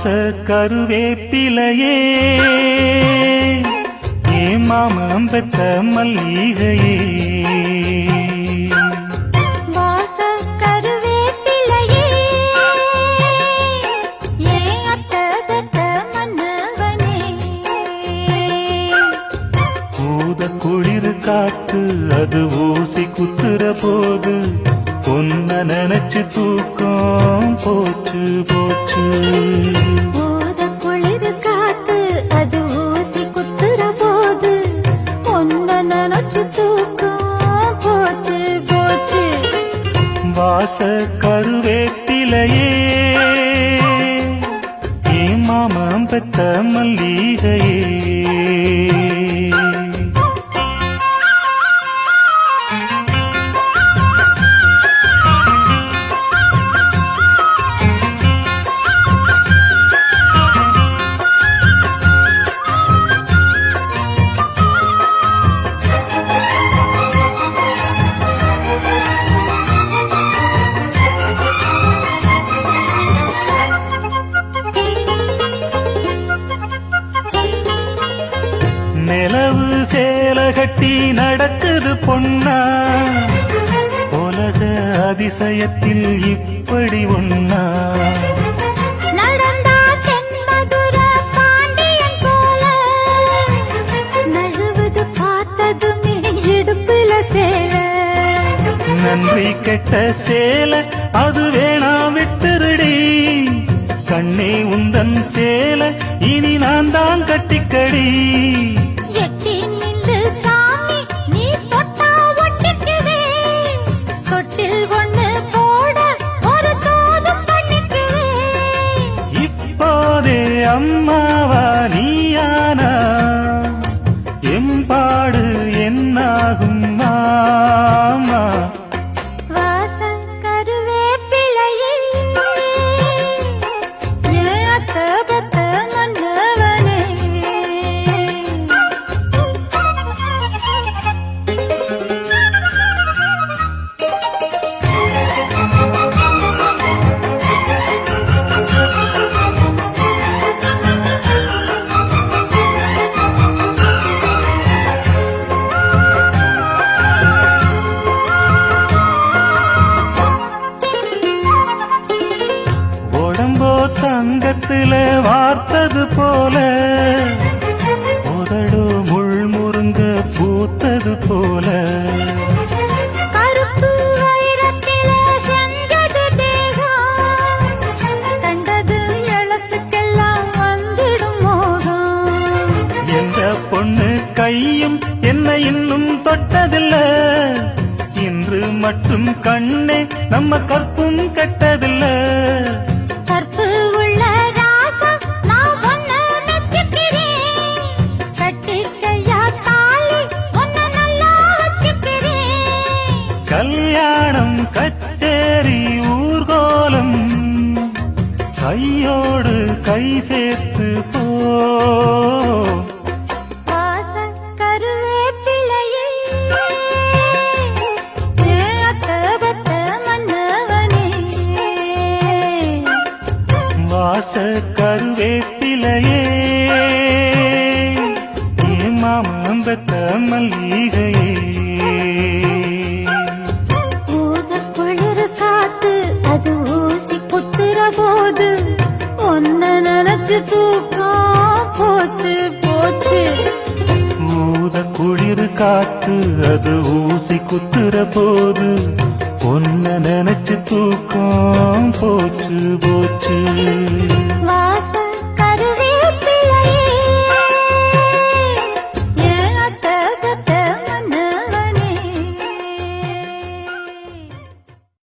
வாச கருவேப்பிலையே ஏ மாமம் பெத்த மல்லிகையே வாச கருவேப்பிலையே ஏ அத்த பெத்த மன்னவனே ஊத குளிர் காத்து அது ஊசி குத்துற போது உன்ன நினைச்சு தூக்கம் போச்சு போச்சு ஊத குளிர் காத்து அது ஊசி குத்துற போது உன்ன நினைச்சு தூக்கம் போச்சு போச்சு வாச கருவேப்பிலையே ஏ மாமம் பெத்த மல்லிகையே நிலவு சேல கட்டி நடக்குது பொன்னா உலக அதிசயத்தில் இப்படி ஒன்னா நடந்தா தென்மதுர பாண்டியன் போல நழுவுது பார்த்ததுமே இடுப்புல சேல நன்றி கெட்ட சேல அது வேணா விட்டுருடி கண்ணே உந்தன் சேல இனி நான் தான் கட்டிக்கடி எட்டி நின்று சாமி நீ தொட்டா ஒட்டிக்குவே தொட்டில் ஒண்ணு போட ஒரு தோதும் பண்ணிக்குவே இப்போதே அம்மாவா நீயானா எம்பாடு என்னாகும் மாமா வாச கருவேப்பிலையே ஏ அத்த பெத்த மன்னவனே உடம்போ தங்கத்துல வார்த்தது போல உதடு முள் முருங்க பூத்தது போல கருப்பு வைரத்திலே செஞ்சது தேகம் கண்டது எழசுக்கெல்லாம் வந்துடும் மோகம் எந்த பொண்ணு கையும் என்ன இன்னும் தொட்டதில்ல இன்று மட்டும் கண்ணே நம்ம கற்பும் கெட்டதில்ல கற்பு உள்ள ராசம் நான் ஒன்ன நச்சுக்கிறேன் கட்டிக்கையா தாலி ஒன்ன நல்லா வச்சுக்கிறேன் கல்யாணம் கச்சேரி ஊர்கோலம் கையோடு கை சேர்த்து போ வாச கருவேப்பிலையே ஏ அத்த பெத்த மன்னவனே வாச கருவேப்பிலையே ஏ மாமம் பெத்த மல்லிகையே ஊத குளிர் காத்து அது ஊசி குத்துற போது ஒன்ன நினைச்சு தூக்கம் போச்சு போச்சு ஊத குளிர் காத்து அது ஊசி குத்துற போது ஒன்ன நினைச்சு தூக்கம் போச்சு போச்சு